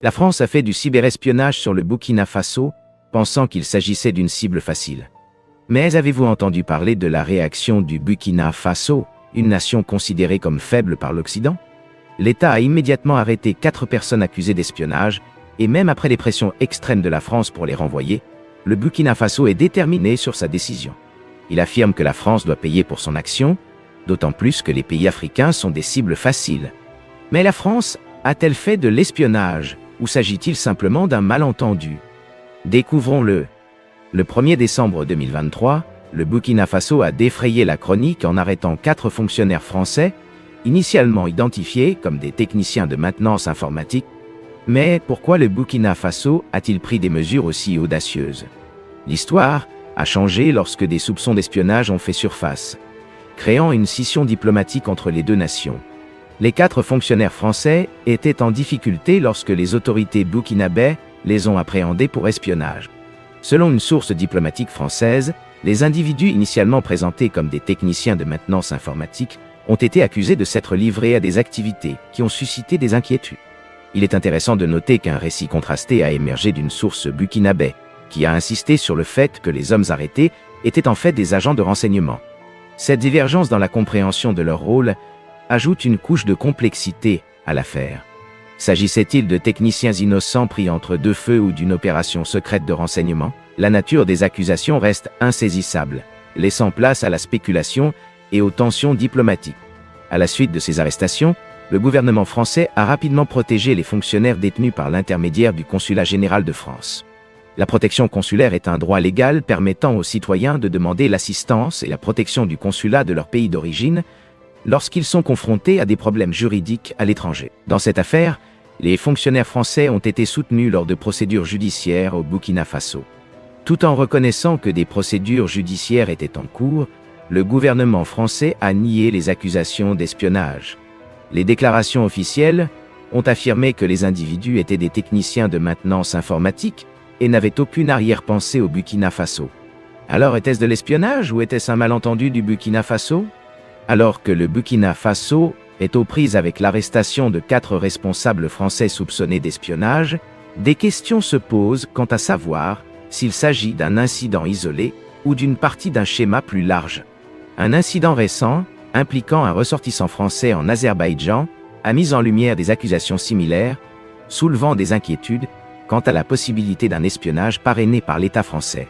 La France a fait du cyberespionnage sur le Burkina Faso, pensant qu'il s'agissait d'une cible facile. Mais avez-vous entendu parler de la réaction du Burkina Faso, une nation considérée comme faible par l'Occident? L'État a immédiatement arrêté 4 personnes accusées d'espionnage, et même après les pressions extrêmes de la France pour les renvoyer, le Burkina Faso est déterminé sur sa décision. Il affirme que la France doit payer pour son action, d'autant plus que les pays africains sont des cibles faciles. Mais la France a-t-elle fait de l'espionnage, ou s'agit-il simplement d'un malentendu? Découvrons-le. Le 1er décembre 2023, le Burkina Faso a défrayé la chronique en arrêtant 4 fonctionnaires français, initialement identifiés comme des techniciens de maintenance informatique. Mais pourquoi le Burkina Faso a-t-il pris des mesures aussi audacieuses? L'histoire a changé lorsque des soupçons d'espionnage ont fait surface, créant une scission diplomatique entre les deux nations. Les 4 fonctionnaires français étaient en difficulté lorsque les autorités burkinabais les ont appréhendés pour espionnage. Selon une source diplomatique française, les individus initialement présentés comme des techniciens de maintenance informatique ont été accusés de s'être livrés à des activités qui ont suscité des inquiétudes. Il est intéressant de noter qu'un récit contrasté a émergé d'une source burkinabé, qui a insisté sur le fait que les hommes arrêtés étaient en fait des agents de renseignement. Cette divergence dans la compréhension de leur rôle ajoute une couche de complexité à l'affaire. S'agissait-il de techniciens innocents pris entre deux feux ou d'une opération secrète de renseignement? La nature des accusations reste insaisissable, laissant place à la spéculation et aux tensions diplomatiques. À la suite de ces arrestations, le gouvernement français a rapidement protégé les fonctionnaires détenus par l'intermédiaire du Consulat général de France. La protection consulaire est un droit légal permettant aux citoyens de demander l'assistance et la protection du consulat de leur pays d'origine lorsqu'ils sont confrontés à des problèmes juridiques à l'étranger. Dans cette affaire, les fonctionnaires français ont été soutenus lors de procédures judiciaires au Burkina Faso. Tout en reconnaissant que des procédures judiciaires étaient en cours, le gouvernement français a nié les accusations d'espionnage. Les déclarations officielles ont affirmé que les individus étaient des techniciens de maintenance informatique et n'avaient aucune arrière-pensée au Burkina Faso. Alors était-ce de l'espionnage ou était-ce un malentendu du Burkina Faso? Alors que le Burkina Faso est aux prises avec l'arrestation de 4 responsables français soupçonnés d'espionnage, des questions se posent quant à savoir s'il s'agit d'un incident isolé ou d'une partie d'un schéma plus large. Un incident récent, impliquant un ressortissant français en Azerbaïdjan, a mis en lumière des accusations similaires, soulevant des inquiétudes quant à la possibilité d'un espionnage parrainé par l'État français.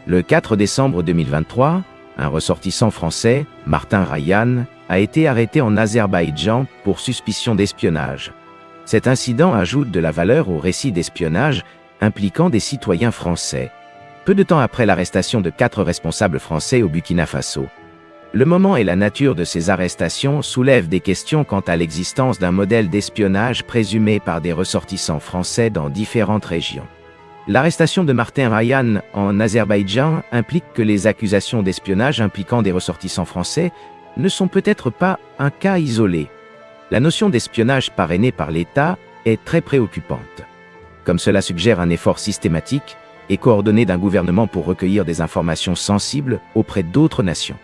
Le 4 décembre 2023, un ressortissant français, Martin Ryan, a été arrêté en Azerbaïdjan pour suspicion d'espionnage. Cet incident ajoute de la valeur au récit d'espionnage impliquant des citoyens français. Peu de temps après l'arrestation de 4 responsables français au Burkina Faso, le moment et la nature de ces arrestations soulèvent des questions quant à l'existence d'un modèle d'espionnage présumé par des ressortissants français dans différentes régions. L'arrestation de Martin Ryan en Azerbaïdjan implique que les accusations d'espionnage impliquant des ressortissants français ne sont peut-être pas un cas isolé. La notion d'espionnage parrainé par l'État est très préoccupante. Comme cela suggère un effort systématique et coordonné d'un gouvernement pour recueillir des informations sensibles auprès d'autres nations.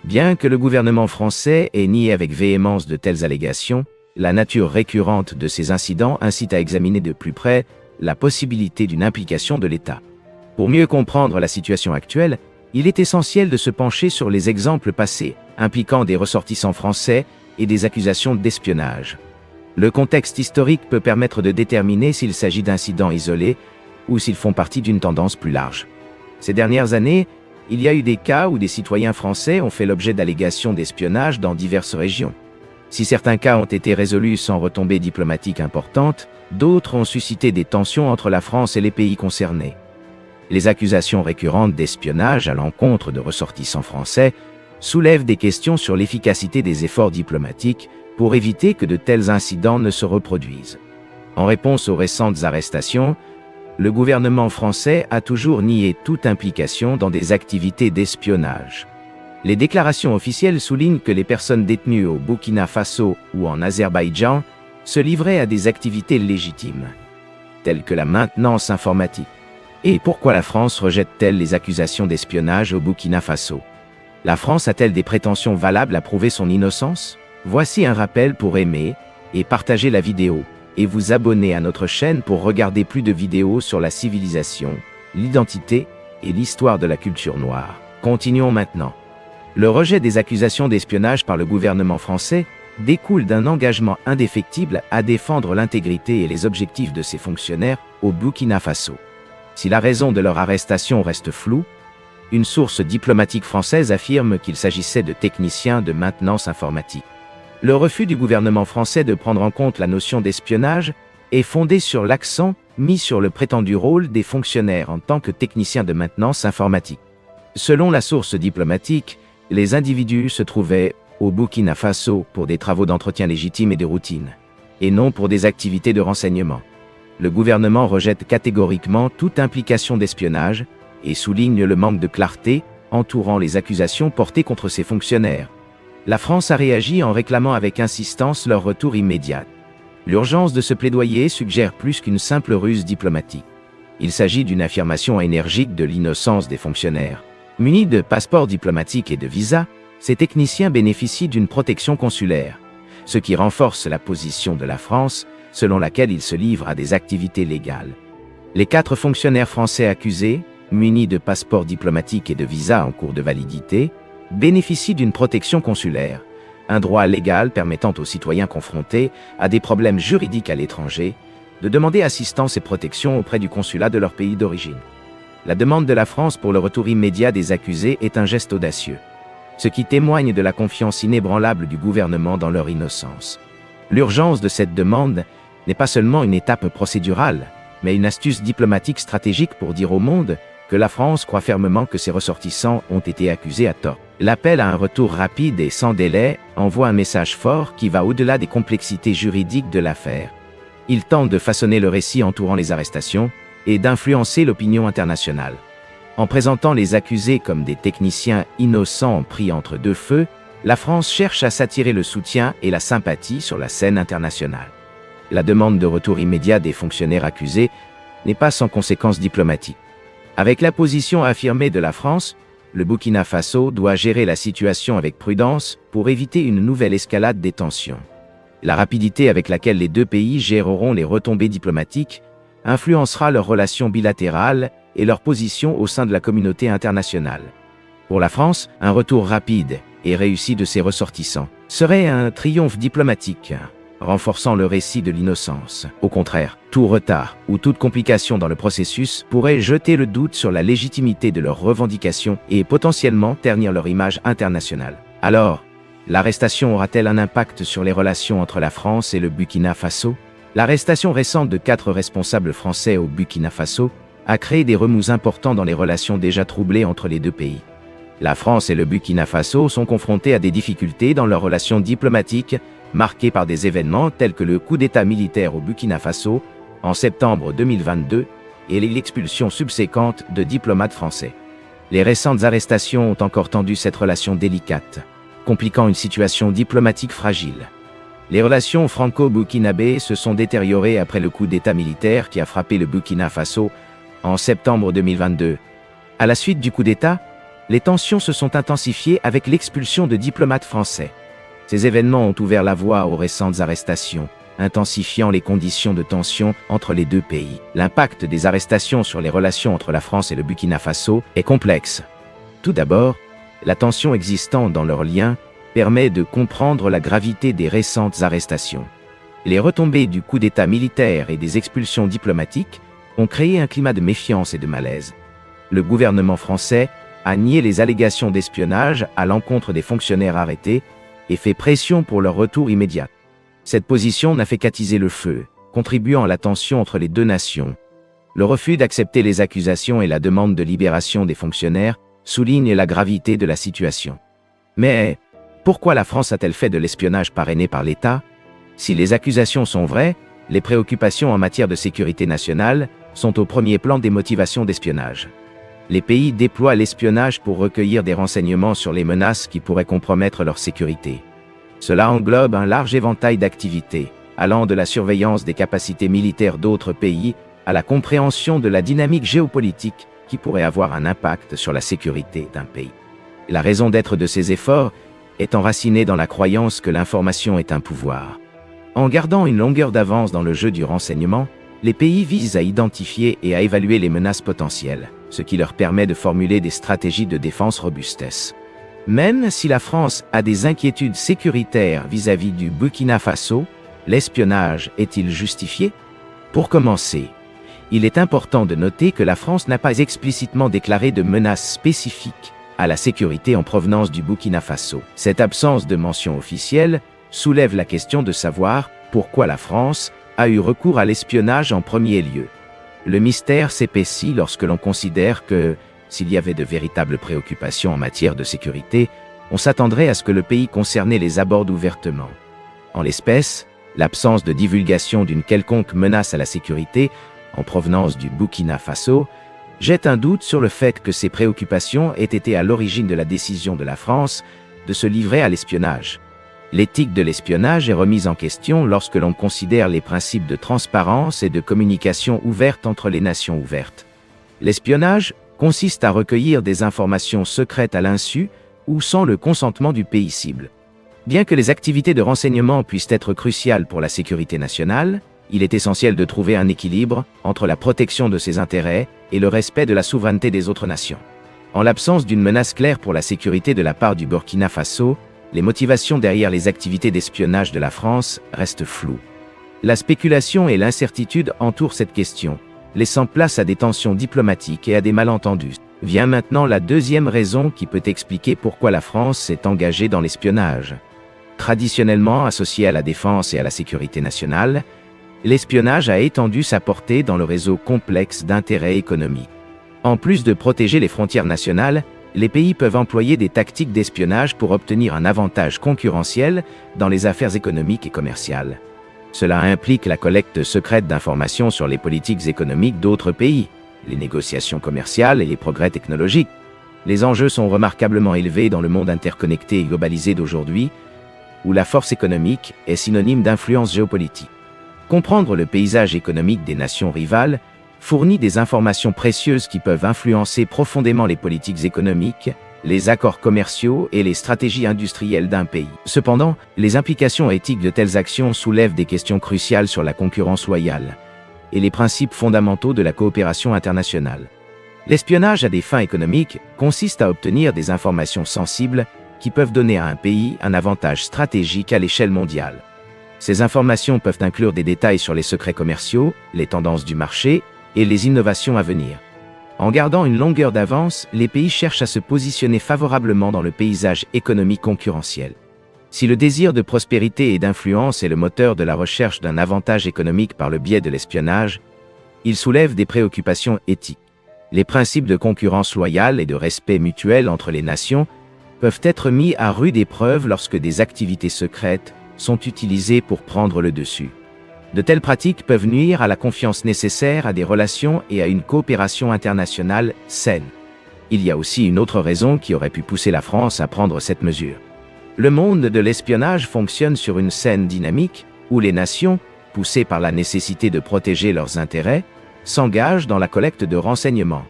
Bien que le gouvernement français ait nié avec véhémence de telles allégations, la nature récurrente de ces incidents incite à examiner de plus près la possibilité d'une implication de l'État. Pour mieux comprendre la situation actuelle, il est essentiel de se pencher sur les exemples passés, impliquant des ressortissants français et des accusations d'espionnage. Le contexte historique peut permettre de déterminer s'il s'agit d'incidents isolés ou s'ils font partie d'une tendance plus large. Ces dernières années, il y a eu des cas où des citoyens français ont fait l'objet d'allégations d'espionnage dans diverses régions. Si certains cas ont été résolus sans retombées diplomatiques importantes, d'autres ont suscité des tensions entre la France et les pays concernés. Les accusations récurrentes d'espionnage à l'encontre de ressortissants français soulèvent des questions sur l'efficacité des efforts diplomatiques pour éviter que de tels incidents ne se reproduisent. En réponse aux récentes arrestations, le gouvernement français a toujours nié toute implication dans des activités d'espionnage. Les déclarations officielles soulignent que les personnes détenues au Burkina Faso ou en Azerbaïdjan se livraient à des activités légitimes, telles que la maintenance informatique. Et pourquoi la France rejette-t-elle les accusations d'espionnage au Burkina Faso? La France a-t-elle des prétentions valables à prouver son innocence? Voici un rappel pour aimer et partager la vidéo. et vous abonner à notre chaîne pour regarder plus de vidéos sur la civilisation, l'identité et l'histoire de la culture noire. Continuons maintenant. Le rejet des accusations d'espionnage par le gouvernement français découle d'un engagement indéfectible à défendre l'intégrité et les objectifs de ses fonctionnaires au Burkina Faso. Si la raison de leur arrestation reste floue, une source diplomatique française affirme qu'il s'agissait de techniciens de maintenance informatique. Le refus du gouvernement français de prendre en compte la notion d'espionnage est fondé sur l'accent mis sur le prétendu rôle des fonctionnaires en tant que techniciens de maintenance informatique. Selon la source diplomatique, les individus se trouvaient au Burkina Faso pour des travaux d'entretien légitimes et de routine, et non pour des activités de renseignement. Le gouvernement rejette catégoriquement toute implication d'espionnage et souligne le manque de clarté entourant les accusations portées contre ces fonctionnaires. La France a réagi en réclamant avec insistance leur retour immédiat. L'urgence de ce plaidoyer suggère plus qu'une simple ruse diplomatique. Il s'agit d'une affirmation énergique de l'innocence des fonctionnaires. Munis de passeports diplomatiques et de visas, ces techniciens bénéficient d'une protection consulaire, ce qui renforce la position de la France, selon laquelle ils se livrent à des activités légales. Les 4 fonctionnaires français accusés, munis de passeports diplomatiques et de visas en cours de validité, bénéficient d'une protection consulaire, un droit légal permettant aux citoyens confrontés à des problèmes juridiques à l'étranger de demander assistance et protection auprès du consulat de leur pays d'origine. La demande de la France pour le retour immédiat des accusés est un geste audacieux, ce qui témoigne de la confiance inébranlable du gouvernement dans leur innocence. L'urgence de cette demande n'est pas seulement une étape procédurale, mais une astuce diplomatique stratégique pour dire au monde que la France croit fermement que ses ressortissants ont été accusés à tort. L'appel à un retour rapide et sans délai envoie un message fort qui va au-delà des complexités juridiques de l'affaire. Il tente de façonner le récit entourant les arrestations et d'influencer l'opinion internationale. En présentant les accusés comme des techniciens innocents pris entre deux feux, la France cherche à s'attirer le soutien et la sympathie sur la scène internationale. La demande de retour immédiat des fonctionnaires accusés n'est pas sans conséquences diplomatiques. Avec la position affirmée de la France, le Burkina Faso doit gérer la situation avec prudence pour éviter une nouvelle escalade des tensions. La rapidité avec laquelle les deux pays géreront les retombées diplomatiques influencera leurs relations bilatérales et leur position au sein de la communauté internationale. Pour la France, un retour rapide et réussi de ses ressortissants serait un triomphe diplomatique, renforçant le récit de l'innocence. Au contraire, tout retard ou toute complication dans le processus pourrait jeter le doute sur la légitimité de leurs revendications et potentiellement ternir leur image internationale. Alors, l'arrestation aura-t-elle un impact sur les relations entre la France et le Burkina Faso? L'arrestation récente de 4 responsables français au Burkina Faso a créé des remous importants dans les relations déjà troublées entre les deux pays. La France et le Burkina Faso sont confrontés à des difficultés dans leurs relations diplomatiques, marquées par des événements tels que le coup d'État militaire au Burkina Faso en septembre 2022 et l'expulsion subséquente de diplomates français. Les récentes arrestations ont encore tendu cette relation délicate, compliquant une situation diplomatique fragile. Les relations franco-burkinabées se sont détériorées après le coup d'État militaire qui a frappé le Burkina Faso en septembre 2022. À la suite du coup d'État, les tensions se sont intensifiées avec l'expulsion de diplomates français. Ces événements ont ouvert la voie aux récentes arrestations, intensifiant les conditions de tension entre les deux pays. L'impact des arrestations sur les relations entre la France et le Burkina Faso est complexe. Tout d'abord, la tension existant dans leurs liens permet de comprendre la gravité des récentes arrestations. Les retombées du coup d'État militaire et des expulsions diplomatiques ont créé un climat de méfiance et de malaise. Le gouvernement français a nié les allégations d'espionnage à l'encontre des fonctionnaires arrêtés et fait pression pour leur retour immédiat. Cette position n'a fait qu'attiser le feu, contribuant à la tension entre les deux nations. Le refus d'accepter les accusations et la demande de libération des fonctionnaires soulignent la gravité de la situation. Mais pourquoi la France a-t-elle fait de l'espionnage parrainé par l'État? Si les accusations sont vraies, les préoccupations en matière de sécurité nationale sont au premier plan des motivations d'espionnage. Les pays déploient l'espionnage pour recueillir des renseignements sur les menaces qui pourraient compromettre leur sécurité. Cela englobe un large éventail d'activités, allant de la surveillance des capacités militaires d'autres pays à la compréhension de la dynamique géopolitique qui pourrait avoir un impact sur la sécurité d'un pays. La raison d'être de ces efforts est enracinée dans la croyance que l'information est un pouvoir. En gardant une longueur d'avance dans le jeu du renseignement, les pays visent à identifier et à évaluer les menaces potentielles, ce qui leur permet de formuler des stratégies de défense robustes. Même si la France a des inquiétudes sécuritaires vis-à-vis du Burkina Faso, l'espionnage est-il justifié? Pour commencer, il est important de noter que la France n'a pas explicitement déclaré de menaces spécifiques à la sécurité en provenance du Burkina Faso. Cette absence de mention officielle soulève la question de savoir pourquoi la France a eu recours à l'espionnage en premier lieu. Le mystère s'épaissit lorsque l'on considère que, s'il y avait de véritables préoccupations en matière de sécurité, on s'attendrait à ce que le pays concerné les aborde ouvertement. En l'espèce, l'absence de divulgation d'une quelconque menace à la sécurité en provenance du Burkina Faso jette un doute sur le fait que ces préoccupations aient été à l'origine de la décision de la France de se livrer à l'espionnage. L'éthique de l'espionnage est remise en question lorsque l'on considère les principes de transparence et de communication ouverte entre les nations ouvertes. L'espionnage consiste à recueillir des informations secrètes à l'insu ou sans le consentement du pays cible. Bien que les activités de renseignement puissent être cruciales pour la sécurité nationale, il est essentiel de trouver un équilibre entre la protection de ses intérêts et le respect de la souveraineté des autres nations. En l'absence d'une menace claire pour la sécurité de la part du Burkina Faso, les motivations derrière les activités d'espionnage de la France restent floues. La spéculation et l'incertitude entourent cette question, laissant place à des tensions diplomatiques et à des malentendus. Vient maintenant la deuxième raison qui peut expliquer pourquoi la France s'est engagée dans l'espionnage. Traditionnellement associé à la défense et à la sécurité nationale, l'espionnage a étendu sa portée dans le réseau complexe d'intérêts économiques. En plus de protéger les frontières nationales, les pays peuvent employer des tactiques d'espionnage pour obtenir un avantage concurrentiel dans les affaires économiques et commerciales. Cela implique la collecte secrète d'informations sur les politiques économiques d'autres pays, les négociations commerciales et les progrès technologiques. Les enjeux sont remarquablement élevés dans le monde interconnecté et globalisé d'aujourd'hui, où la force économique est synonyme d'influence géopolitique. Comprendre le paysage économique des nations rivales fournit des informations précieuses qui peuvent influencer profondément les politiques économiques, les accords commerciaux et les stratégies industrielles d'un pays. Cependant, les implications éthiques de telles actions soulèvent des questions cruciales sur la concurrence loyale et les principes fondamentaux de la coopération internationale. L'espionnage à des fins économiques consiste à obtenir des informations sensibles qui peuvent donner à un pays un avantage stratégique à l'échelle mondiale. Ces informations peuvent inclure des détails sur les secrets commerciaux, les tendances du marché et les innovations à venir. En gardant une longueur d'avance, les pays cherchent à se positionner favorablement dans le paysage économique concurrentiel. Si le désir de prospérité et d'influence est le moteur de la recherche d'un avantage économique par le biais de l'espionnage, il soulève des préoccupations éthiques. Les principes de concurrence loyale et de respect mutuel entre les nations peuvent être mis à rude épreuve lorsque des activités secrètes sont utilisées pour prendre le dessus. De telles pratiques peuvent nuire à la confiance nécessaire à des relations et à une coopération internationale saine. Il y a aussi une autre raison qui aurait pu pousser la France à prendre cette mesure. Le monde de l'espionnage fonctionne sur une scène dynamique où les nations, poussées par la nécessité de protéger leurs intérêts, s'engagent dans la collecte de renseignements.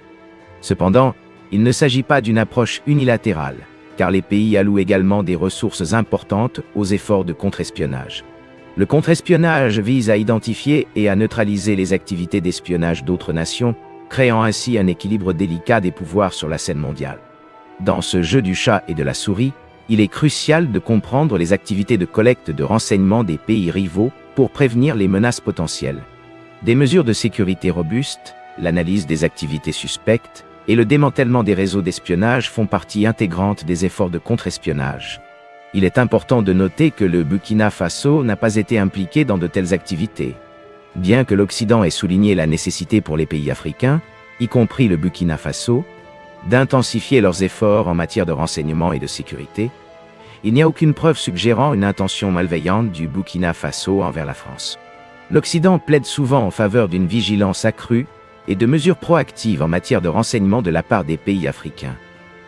Cependant, il ne s'agit pas d'une approche unilatérale, car les pays allouent également des ressources importantes aux efforts de contre-espionnage. Le contre-espionnage vise à identifier et à neutraliser les activités d'espionnage d'autres nations, créant ainsi un équilibre délicat des pouvoirs sur la scène mondiale. Dans ce jeu du chat et de la souris, il est crucial de comprendre les activités de collecte de renseignements des pays rivaux pour prévenir les menaces potentielles. Des mesures de sécurité robustes, l'analyse des activités suspectes et le démantèlement des réseaux d'espionnage font partie intégrante des efforts de contre-espionnage. Il est important de noter que le Burkina Faso n'a pas été impliqué dans de telles activités. Bien que l'Occident ait souligné la nécessité pour les pays africains, y compris le Burkina Faso, d'intensifier leurs efforts en matière de renseignement et de sécurité, il n'y a aucune preuve suggérant une intention malveillante du Burkina Faso envers la France. L'Occident plaide souvent en faveur d'une vigilance accrue et de mesures proactives en matière de renseignement de la part des pays africains.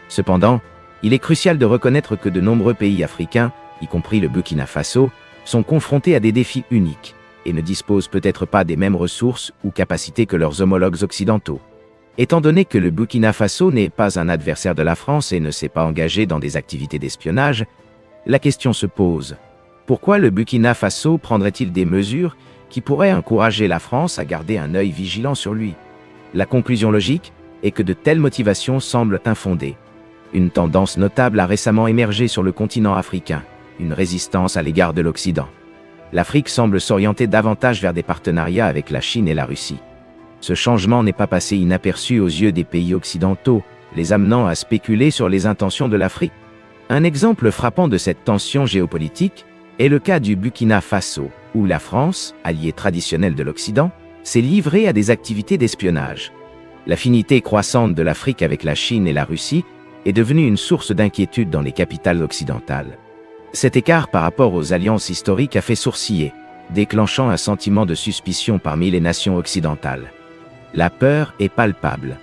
Cependant, il est crucial de reconnaître que de nombreux pays africains, y compris le Burkina Faso, sont confrontés à des défis uniques et ne disposent peut-être pas des mêmes ressources ou capacités que leurs homologues occidentaux. Étant donné que le Burkina Faso n'est pas un adversaire de la France et ne s'est pas engagé dans des activités d'espionnage, la question se pose. Pourquoi le Burkina Faso prendrait-il des mesures qui pourraient encourager la France à garder un œil vigilant sur lui? La conclusion logique est que de telles motivations semblent infondées. Une tendance notable a récemment émergé sur le continent africain, une résistance à l'égard de l'Occident. L'Afrique semble s'orienter davantage vers des partenariats avec la Chine et la Russie. Ce changement n'est pas passé inaperçu aux yeux des pays occidentaux, les amenant à spéculer sur les intentions de l'Afrique. Un exemple frappant de cette tension géopolitique est le cas du Burkina Faso, où la France, alliée traditionnelle de l'Occident, s'est livrée à des activités d'espionnage. L'affinité croissante de l'Afrique avec la Chine et la Russie est devenue une source d'inquiétude dans les capitales occidentales. Cet écart par rapport aux alliances historiques a fait sourciller, déclenchant un sentiment de suspicion parmi les nations occidentales. La peur est palpable,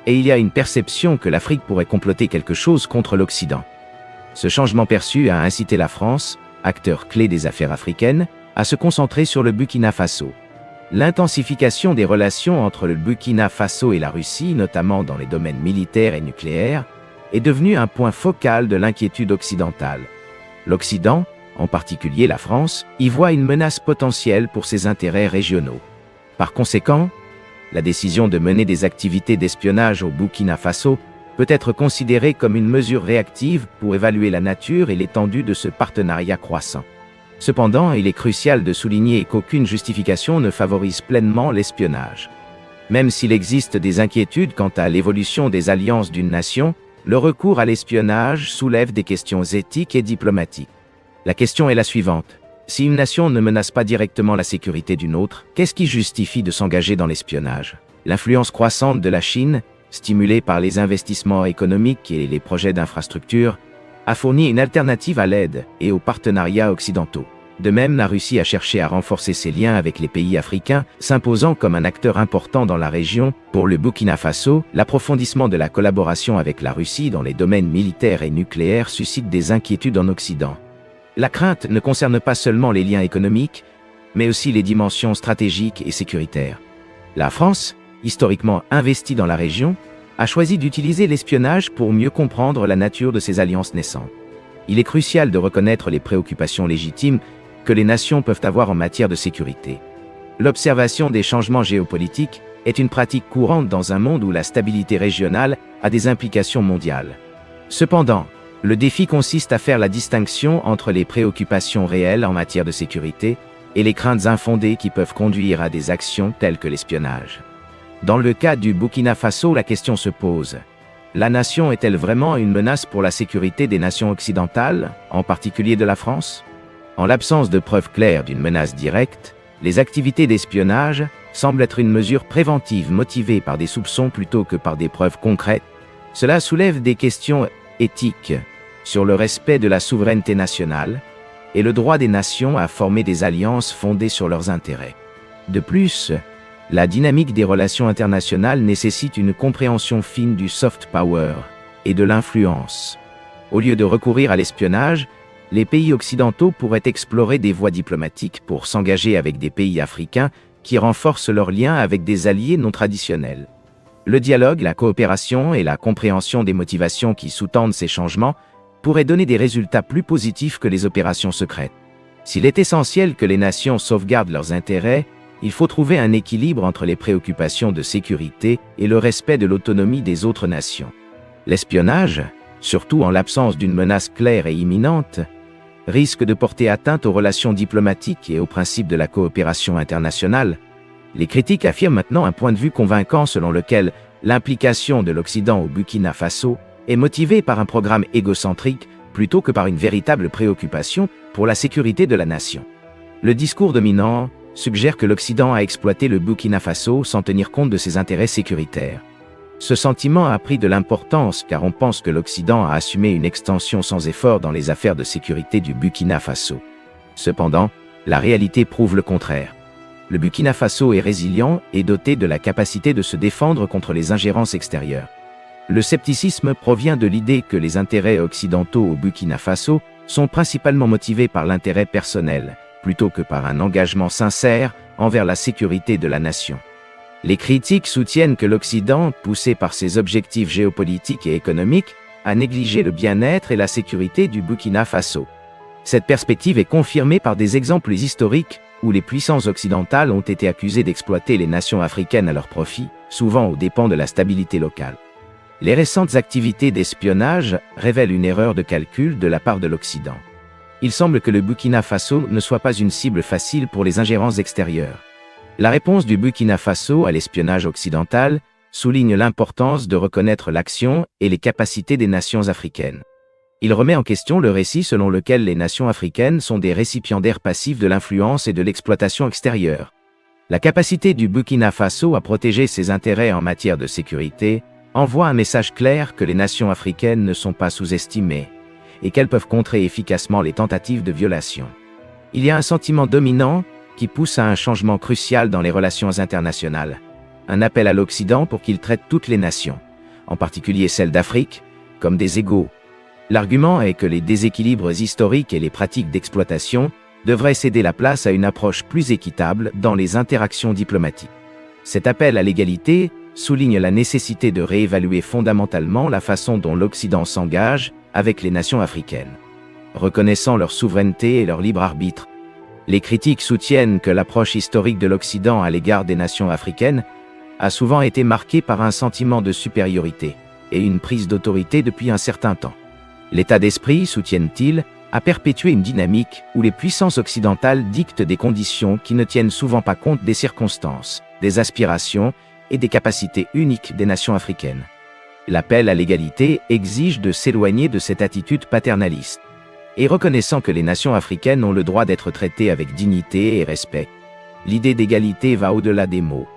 et il y a une perception que l'Afrique pourrait comploter quelque chose contre l'Occident. Ce changement perçu a incité la France, acteur clé des affaires africaines, à se concentrer sur le Burkina Faso. L'intensification des relations entre le Burkina Faso et la Russie, notamment dans les domaines militaires et nucléaires, est devenue un point focal de l'inquiétude occidentale. L'Occident, en particulier la France, y voit une menace potentielle pour ses intérêts régionaux. Par conséquent, la décision de mener des activités d'espionnage au Burkina Faso peut être considérée comme une mesure réactive pour évaluer la nature et l'étendue de ce partenariat croissant. Cependant, il est crucial de souligner qu'aucune justification ne favorise pleinement l'espionnage. Même s'il existe des inquiétudes quant à l'évolution des alliances d'une nation, le recours à l'espionnage soulève des questions éthiques et diplomatiques. La question est la suivante. Si une nation ne menace pas directement la sécurité d'une autre, qu'est-ce qui justifie de s'engager dans l'espionnage? L'influence croissante de la Chine, stimulée par les investissements économiques et les projets d'infrastructure, a fourni une alternative à l'aide et aux partenariats occidentaux. De même, la Russie a cherché à renforcer ses liens avec les pays africains, s'imposant comme un acteur important dans la région. Pour le Burkina Faso, l'approfondissement de la collaboration avec la Russie dans les domaines militaires et nucléaires suscite des inquiétudes en Occident. La crainte ne concerne pas seulement les liens économiques, mais aussi les dimensions stratégiques et sécuritaires. La France, historiquement investie dans la région, a choisi d'utiliser l'espionnage pour mieux comprendre la nature de ces alliances naissantes. Il est crucial de reconnaître les préoccupations légitimes que les nations peuvent avoir en matière de sécurité. L'observation des changements géopolitiques est une pratique courante dans un monde où la stabilité régionale a des implications mondiales. Cependant, le défi consiste à faire la distinction entre les préoccupations réelles en matière de sécurité et les craintes infondées qui peuvent conduire à des actions telles que l'espionnage. Dans le cas du Burkina Faso, la question se pose. La nation est-elle vraiment une menace pour la sécurité des nations occidentales, en particulier de la France? En l'absence de preuves claires d'une menace directe, les activités d'espionnage semblent être une mesure préventive motivée par des soupçons plutôt que par des preuves concrètes. Cela soulève des questions éthiques sur le respect de la souveraineté nationale et le droit des nations à former des alliances fondées sur leurs intérêts. De plus, la dynamique des relations internationales nécessite une compréhension fine du soft power et de l'influence. Au lieu de recourir à l'espionnage, les pays occidentaux pourraient explorer des voies diplomatiques pour s'engager avec des pays africains qui renforcent leurs liens avec des alliés non traditionnels. Le dialogue, la coopération et la compréhension des motivations qui sous-tendent ces changements pourraient donner des résultats plus positifs que les opérations secrètes. S'il est essentiel que les nations sauvegardent leurs intérêts, il faut trouver un équilibre entre les préoccupations de sécurité et le respect de l'autonomie des autres nations. L'espionnage, surtout en l'absence d'une menace claire et imminente, risque de porter atteinte aux relations diplomatiques et aux principes de la coopération internationale. Les critiques affirment maintenant un point de vue convaincant selon lequel l'implication de l'Occident au Burkina Faso est motivée par un programme égocentrique plutôt que par une véritable préoccupation pour la sécurité de la nation. Le discours dominant suggère que l'Occident a exploité le Burkina Faso sans tenir compte de ses intérêts sécuritaires. Ce sentiment a pris de l'importance car on pense que l'Occident a assumé une extension sans effort dans les affaires de sécurité du Burkina Faso. Cependant, la réalité prouve le contraire. Le Burkina Faso est résilient et doté de la capacité de se défendre contre les ingérences extérieures. Le scepticisme provient de l'idée que les intérêts occidentaux au Burkina Faso sont principalement motivés par l'intérêt personnel, plutôt que par un engagement sincère envers la sécurité de la nation. Les critiques soutiennent que l'Occident, poussé par ses objectifs géopolitiques et économiques, a négligé le bien-être et la sécurité du Burkina Faso. Cette perspective est confirmée par des exemples historiques où les puissances occidentales ont été accusées d'exploiter les nations africaines à leur profit, souvent aux dépens de la stabilité locale. Les récentes activités d'espionnage révèlent une erreur de calcul de la part de l'Occident. Il semble que le Burkina Faso ne soit pas une cible facile pour les ingérences extérieures. La réponse du Burkina Faso à l'espionnage occidental souligne l'importance de reconnaître l'action et les capacités des nations africaines. Il remet en question le récit selon lequel les nations africaines sont des récipiendaires passifs de l'influence et de l'exploitation extérieure. La capacité du Burkina Faso à protéger ses intérêts en matière de sécurité envoie un message clair que les nations africaines ne sont pas sous-estimées et qu'elles peuvent contrer efficacement les tentatives de violation. Il y a un sentiment dominant qui pousse à un changement crucial dans les relations internationales, un appel à l'Occident pour qu'il traite toutes les nations, en particulier celles d'Afrique, comme des égaux. L'argument est que les déséquilibres historiques et les pratiques d'exploitation devraient céder la place à une approche plus équitable dans les interactions diplomatiques. Cet appel à l'égalité souligne la nécessité de réévaluer fondamentalement la façon dont l'Occident s'engage avec les nations africaines, reconnaissant leur souveraineté et leur libre arbitre. Les critiques soutiennent que l'approche historique de l'Occident à l'égard des nations africaines a souvent été marquée par un sentiment de supériorité et une prise d'autorité depuis un certain temps. L'état d'esprit, soutiennent-ils, a perpétué une dynamique où les puissances occidentales dictent des conditions qui ne tiennent souvent pas compte des circonstances, des aspirations et des capacités uniques des nations africaines. L'appel à l'égalité exige de s'éloigner de cette attitude paternaliste. Et reconnaissant que les nations africaines ont le droit d'être traitées avec dignité et respect, l'idée d'égalité va au-delà des mots.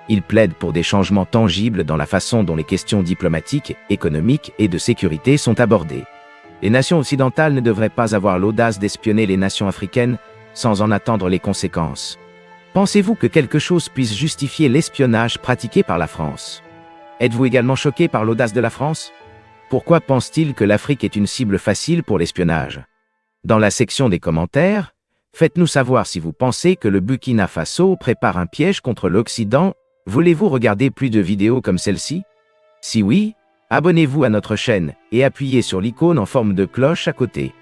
Il plaide pour des changements tangibles dans la façon dont les questions diplomatiques, économiques et de sécurité sont abordées. Les nations occidentales ne devraient pas avoir l'audace d'espionner les nations africaines sans en attendre les conséquences. Pensez-vous que quelque chose puisse justifier l'espionnage pratiqué par la France? Êtes-vous également choqué par l'audace de la France? Pourquoi pense-t-il que l'Afrique est une cible facile pour l'espionnage? Dans la section des commentaires, faites-nous savoir si vous pensez que le Burkina Faso prépare un piège contre l'Occident. Voulez-vous regarder plus de vidéos comme celle-ci? Si oui, abonnez-vous à notre chaîne et appuyez sur l'icône en forme de cloche à côté.